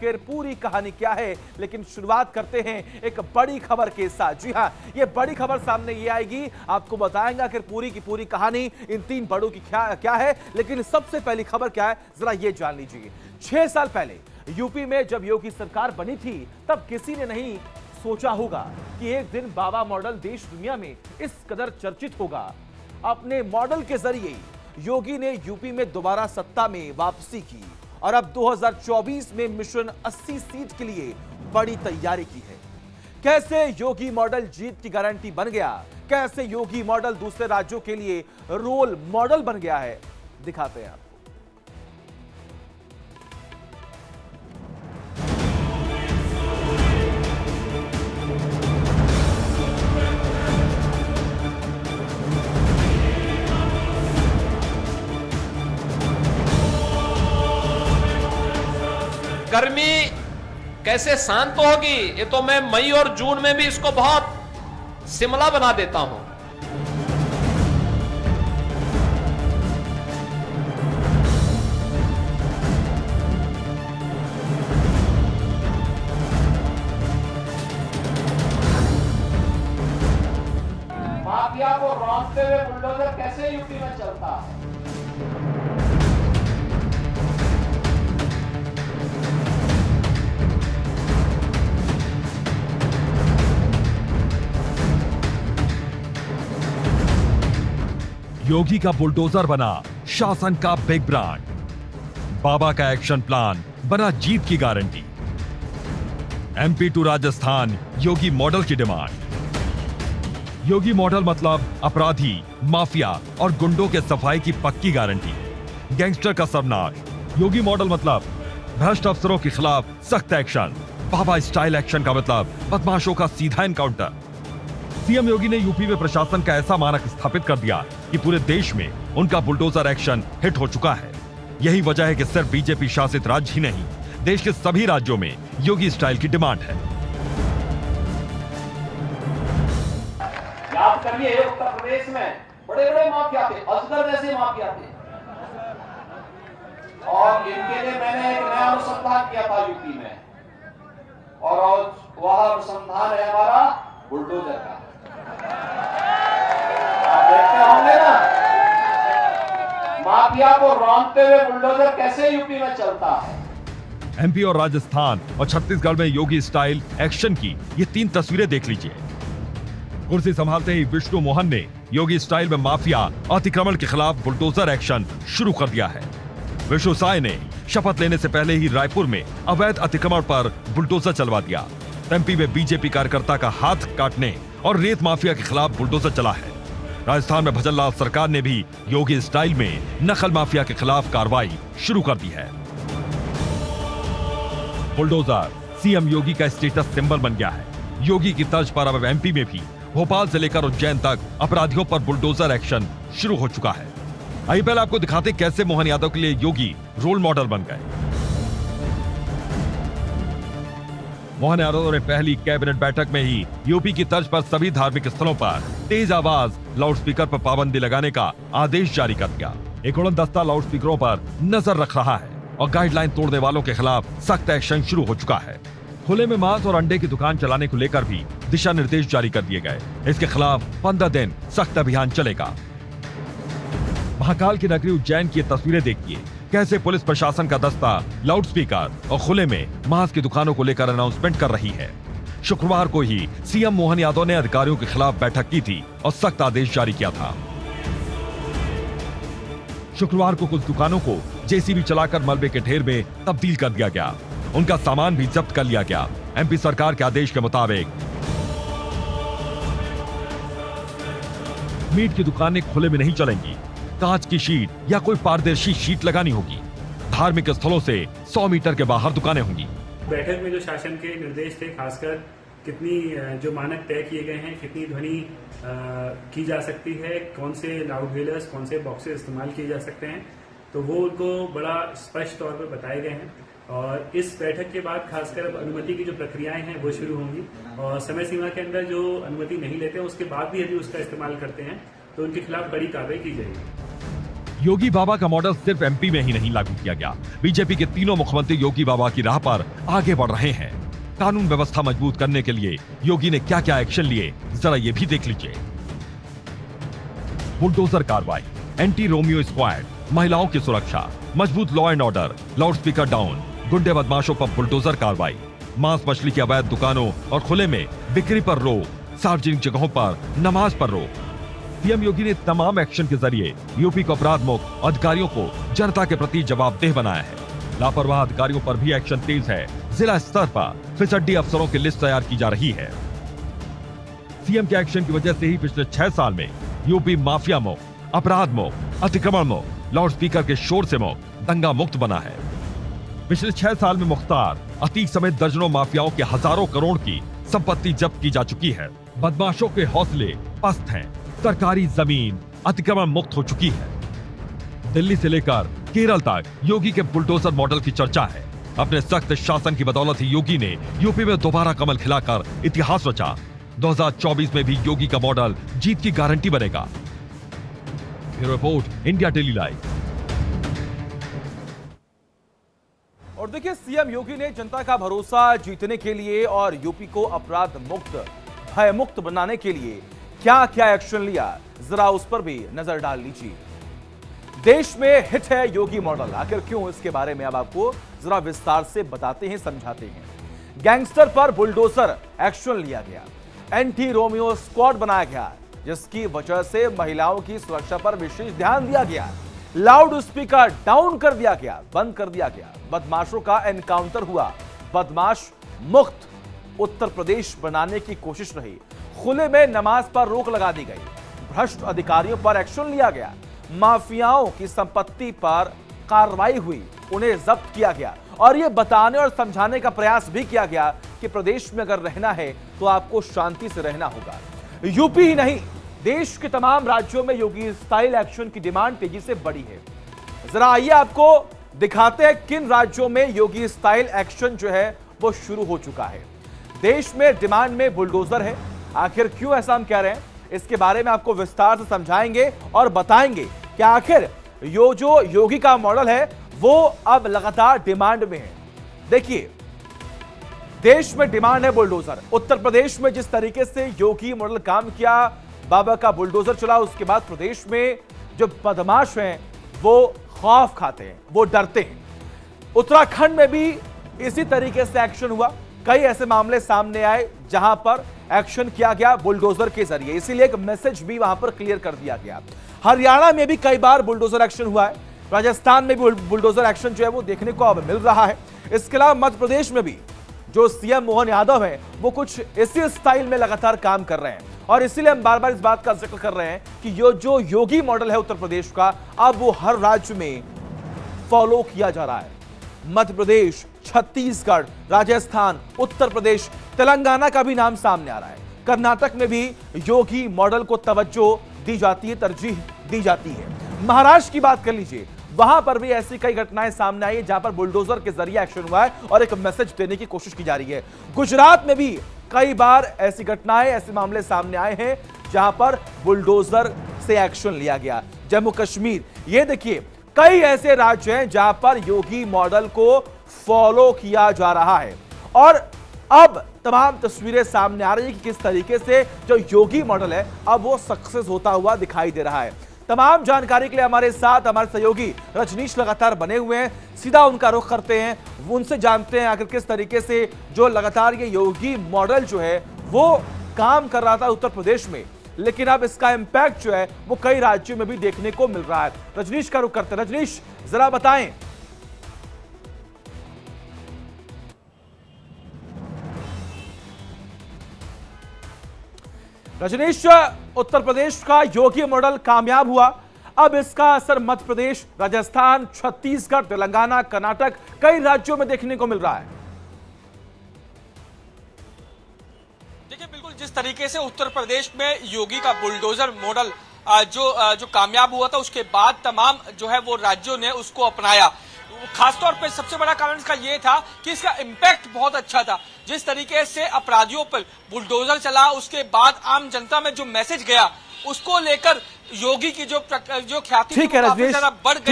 आखिर पूरी कहानी क्या है, लेकिन शुरुआत करते हैं एक बड़ी खबर के साथ। जी हां, ये बड़ी खबर सामने ये आएगी, आपको बताएंगे आखिर पूरी की पूरी कहानी इन तीन बड़ों की क्या है। लेकिन सबसे पहली खबर क्या है, जरा ये जान लीजिए। 6 साल पहले यूपी में जब योगी सरकार बनी थी, तब किसी ने नहीं सोचा होगा कि एक दिन बाबा मॉडल देश दुनिया में इस कदर चर्चित होगा। अपने मॉडल के जरिए योगी ने यूपी में दोबारा सत्ता में वापसी की और अब 2024 में मिशन 80 सीट के लिए बड़ी तैयारी की है। कैसे योगी मॉडल जीत की गारंटी बन गया, कैसे योगी मॉडल दूसरे राज्यों के लिए रोल मॉडल बन गया है, दिखाते हैं आपको। गर्मी कैसे शांत होगी, ये तो मैं मई और जून में भी इसको बहुत शिमला बना देता हूं। माफिया को रौंदते हुए बुलडोजर कैसे यूपी में चलता है। योगी का बुलडोजर बना शासन का बिग ब्रांड, बाबा का एक्शन प्लान बना जीत की guarantee. MP to Rajasthan Yogi model की डिमांड। योगी मॉडल मतलब अपराधी, माफिया और गुंडों के सफाई की पक्की गारंटी, गैंगस्टर का सर्वनाश। योगी मॉडल मतलब भ्रष्ट अफसरों के खिलाफ सख्त एक्शन। बाबा स्टाइल एक्शन का मतलब बदमाशों का सीधा एनकाउंटर। सीएम योगी ने यूपी में प्रशासन का ऐसा मानक स्थापित कर दिया कि पूरे देश में उनका बुलडोजर एक्शन हिट हो चुका है। यही वजह है कि सिर्फ बीजेपी शासित राज्य ही नहीं, देश के सभी राज्यों में योगी स्टाइल की डिमांड है। याद करिए, उत्तर प्रदेश में बड़े बड़े माफिया थे, अजगर जैसे माफिया थे, और इनके लिए मैंने एक नया अनुसंधान किया था यूपी में, और वह अनुसंधान है हमारा बुलडोजर का। आप देखते होंगे ना, माफिया को रौंदते हुए बुलडोजर कैसे यूपी में चलता है। एमपी और राजस्थान और छत्तीसगढ़ में योगी स्टाइल एक्शन की ये 3 तस्वीरें देख लीजिए। कुर्सी संभालते ही विष्णु मोहन ने योगी स्टाइल में माफिया अतिक्रमण के खिलाफ बुलडोजर एक्शन शुरू कर दिया है। विष्णु साय ने शपथ लेने से पहले ही रायपुर में अवैध अतिक्रमण पर बुलडोजर चलवा दिया। एमपी में बीजेपी कार्यकर्ता का हाथ काटने और रेत माफिया के खिलाफ बुलडोजर चला है। राजस्थान में भजनलाल सरकार ने भी योगी स्टाइल में नकल माफिया के खिलाफ कार्रवाई शुरू कर दी है। बुलडोजर सीएम योगी का स्टेटस सिंबल बन गया है। योगी की तर्ज पर अब एमपी में भी भोपाल से लेकर उज्जैन तक अपराधियों पर बुलडोजर एक्शन शुरू हो चुका है। आइए पहले आपको दिखाते कैसे मोहन यादव के लिए योगी रोल मॉडल बन गए। मोहन यादव ने पहली कैबिनेट बैठक में ही यूपी की तर्ज पर सभी धार्मिक स्थलों पर तेज आवाज लाउडस्पीकर पर पाबंदी लगाने का आदेश जारी कर दिया। एक उड़नदस्ता लाउडस्पीकरों पर नजर रख रहा है और गाइडलाइन तोड़ने वालों के खिलाफ सख्त एक्शन शुरू हो चुका है। खुले में मांस और अंडे की दुकान चलाने को लेकर भी दिशा निर्देश जारी कर दिए गए। इसके खिलाफ 15 दिन सख्त अभियान चलेगा। महाकाल की नगरी उज्जैन की तस्वीरें देखिए, कैसे पुलिस प्रशासन का दस्ता लाउडस्पीकर और खुले में मांस की दुकानों को लेकर अनाउंसमेंट कर रही है। शुक्रवार को ही सीएम मोहन यादव ने अधिकारियों के खिलाफ बैठक की थी और सख्त आदेश जारी किया था। शुक्रवार को कुछ दुकानों को जेसीबी चलाकर मलबे के ढेर में तब्दील कर दिया गया। उनका सामान भी जब्त कर लिया गया। एमपी सरकार के आदेश के मुताबिक मीट की दुकानें खुले में नहीं चलेंगी। कांच की शीट या कोई पारदर्शी शीट लगानी होगी। धार्मिक स्थलों से 100 मीटर के बाहर दुकानें होंगी। बैठक में जो शासन के निर्देश थे, खासकर कितनी जो मानक तय किए गए हैं, कितनी ध्वनि की जा सकती है, कौन से लाउड व्हीलर्स, कौन से बॉक्सेस इस्तेमाल किए जा सकते हैं, तो वो उनको बड़ा स्पष्ट तौर पर बताए गए हैं। और इस बैठक के बाद खासकर अब अनुमति की जो प्रक्रियाएं हैं वो शुरू होंगी, और समय सीमा के अंदर जो अनुमति नहीं लेते हैं उसके बाद भी यदि उसका इस्तेमाल करते हैं तो उनके खिलाफ बड़ी कार्रवाई की जाएगी। योगी बाबा का मॉडल सिर्फ एमपी में ही नहीं लागू किया गया, बीजेपी के तीनों मुख्यमंत्री योगी बाबा की राह पर आगे बढ़ रहे हैं। कानून व्यवस्था मजबूत करने के लिए योगी ने क्या क्या एक्शन लिए, जरा ये भी देख लीजिए। बुलडोजर कार्रवाई, एंटी रोमियो स्क्वाड, महिलाओं की सुरक्षा, मजबूत law and order, loudspeaker down, गुंडे बदमाशों पर बुलडोजर कार्रवाई, मांस मछली की अवैध दुकानों और खुले में बिक्री पर रोक, सार्वजनिक जगहों पर नमाज पर रोक। सीएम योगी ने तमाम एक्शन के जरिए यूपी को अपराध मुक्त अधिकारियों को जनता के प्रति जवाबदेह बनाया है। लापरवाह अधिकारियों पर भी एक्शन तेज है। जिला स्तर पर फिसड्डी अफसरों की लिस्ट तैयार की जा रही है। सीएम के एक्शन की वजह से ही पिछले 6 साल में यूपी माफिया मुक्त, अपराध मुक्त, अतिक्रमण मुक्त, लाउडस्पीकर के शोर से मुक्त, दंगा मुक्त बना है। पिछले 6 साल में मुख्तार, अतीक समेत दर्जनों माफियाओं के हजारों करोड़ की संपत्ति जब्त की जा चुकी है। बदमाशों के हौसले पस्त हैं। सरकारी जमीन अतिक्रमण मुक्त हो चुकी है। दिल्ली से लेकर केरल तक योगी के बुलडोजर मॉडल की चर्चा है। अपने सख्त शासन की बदौलत ही योगी ने यूपी में दोबारा कमल खिलाकर इतिहास रचा। 2024 में भी योगी का मॉडल जीत की गारंटी बनेगा। Bureau report, India daily live. और देखिए, सीएम योगी ने जनता का भरोसा जीतने के लिए और यूपी को अपराध मुक्त, भय मुक्त बनाने के लिए क्या क्या एक्शन लिया, जरा उस पर भी नजर डाल लीजिए। देश में हिट है योगी मॉडल, आखिर क्यों, इसके बारे में अब आपको जरा विस्तार से बताते हैं, समझाते हैं। गैंगस्टर पर बुलडोजर एक्शन लिया गया, एंटी रोमियो स्क्वाड बनाया गया, जिसकी वजह से महिलाओं की सुरक्षा पर विशेष ध्यान दिया गया। लाउड स्पीकर डाउन कर दिया गया, बंद कर दिया गया। बदमाशों का एनकाउंटर हुआ, बदमाश मुक्त उत्तर प्रदेश बनाने की कोशिश रही। खुले में नमाज पर रोक लगा दी गई। भ्रष्ट अधिकारियों पर एक्शन लिया गया। माफियाओं की संपत्ति पर कार्रवाई हुई, उन्हें जब्त किया गया और यह बताने और समझाने का प्रयास भी किया गया कि प्रदेश में अगर रहना है तो आपको शांति से रहना होगा। यूपी ही नहीं, देश के तमाम राज्यों में योगी स्टाइल एक्शन की डिमांड तेजी से बढ़ी है। जरा आइए आपको दिखाते हैं किन राज्यों में योगी स्टाइल एक्शन जो है वो शुरू हो चुका है। देश में डिमांड में बुलडोजर है, आखिर क्यों ऐसा हम कह रहे हैं, इसके बारे में आपको विस्तार से समझाएंगे और बताएंगे कि आखिर जो योगी का मॉडल है वो अब लगातार डिमांड में है। देखिए, देश में डिमांड है बुलडोजर। उत्तर प्रदेश में जिस तरीके से योगी मॉडल काम किया, बाबा का बुलडोजर चला, उसके बाद प्रदेश में जो बदमाश हैं वो खौफ खाते हैं, वो डरते हैं। उत्तराखंड में भी इसी तरीके से एक्शन हुआ। कई ऐसे मामले सामने आए जहां पर एक्शन किया गया बुलडोजर के जरिए, इसीलिए एक मैसेज भी वहां पर क्लियर कर दिया गया। हरियाणा में भी कई बार बुलडोजर एक्शन हुआ है। राजस्थान में भी बुलडोजर एक्शन जो है वो देखने को अब मिल रहा है। इसके अलावा मध्य प्रदेश में भी जो सीएम मोहन यादव है वो कुछ इसी स्टाइल में लगातार काम कर रहे हैं और इसीलिए हम बार बार इस बात का जिक्र कर रहे हैं कि जो योगी मॉडल है उत्तर प्रदेश का, अब वो हर राज्य में फॉलो किया जा रहा है। मध्य प्रदेश, छत्तीसगढ़, राजस्थान, उत्तर प्रदेश, तेलंगाना का भी नाम सामने आ रहा है। कर्नाटक में भी योगी मॉडल को तवज्जो दी जाती है, तरजीह दी जाती है। महाराष्ट्र की बात कर लीजिए, वहां पर भी ऐसी कई घटनाएं सामने आई है जहां पर बुलडोजर के जरिए एक्शन हुआ है और एक मैसेज देने की कोशिश की जा रही है। गुजरात में भी कई बार ऐसी घटनाएं, ऐसे मामले सामने आए हैं जहां पर बुलडोजर से एक्शन लिया गया। जम्मू कश्मीर, ये देखिए, कई ऐसे राज्य हैं जहां पर योगी मॉडल को फॉलो किया जा रहा है और अब तमाम तस्वीरें सामने आ रही है कि किस तरीके से जो योगी मॉडल है अब वो सक्सेस होता हुआ दिखाई दे रहा है। तमाम जानकारी के लिए हमारे साथ हमारे सहयोगी रजनीश लगातार बने हुए हैं। सीधा उनका रुख करते हैं, उनसे जानते हैं आखिर किस तरीके से जो लगातार ये योगी मॉडल जो है वो काम कर रहा था उत्तर प्रदेश में, लेकिन अब इसका इंपैक्ट जो है वो कई राज्यों में भी देखने को मिल रहा है। रजनीश का रुख करते हैं। रजनीश, जरा बताएं। रजनीश, उत्तर प्रदेश का योगी मॉडल कामयाब हुआ, अब इसका असर मध्य प्रदेश, राजस्थान, छत्तीसगढ़, तेलंगाना, कर्नाटक, कई राज्यों में देखने को मिल रहा है। देखिए, बिल्कुल जिस तरीके से उत्तर प्रदेश में योगी का बुलडोजर मॉडल जो कामयाब हुआ था, उसके बाद तमाम जो है वो राज्यों ने उसको अपनाया। खासतौर पे सबसे बड़ा कारण इसका ये था कि इसका इम्पैक्ट बहुत अच्छा था। जिस तरीके से अपराधियों पर बुलडोजर चला, उसके बाद आम जनता में जो मैसेज गया, उसको लेकर योगी की जो ख्याति ठीक है काफी रजनीश, ज्यादा बढ़ गई।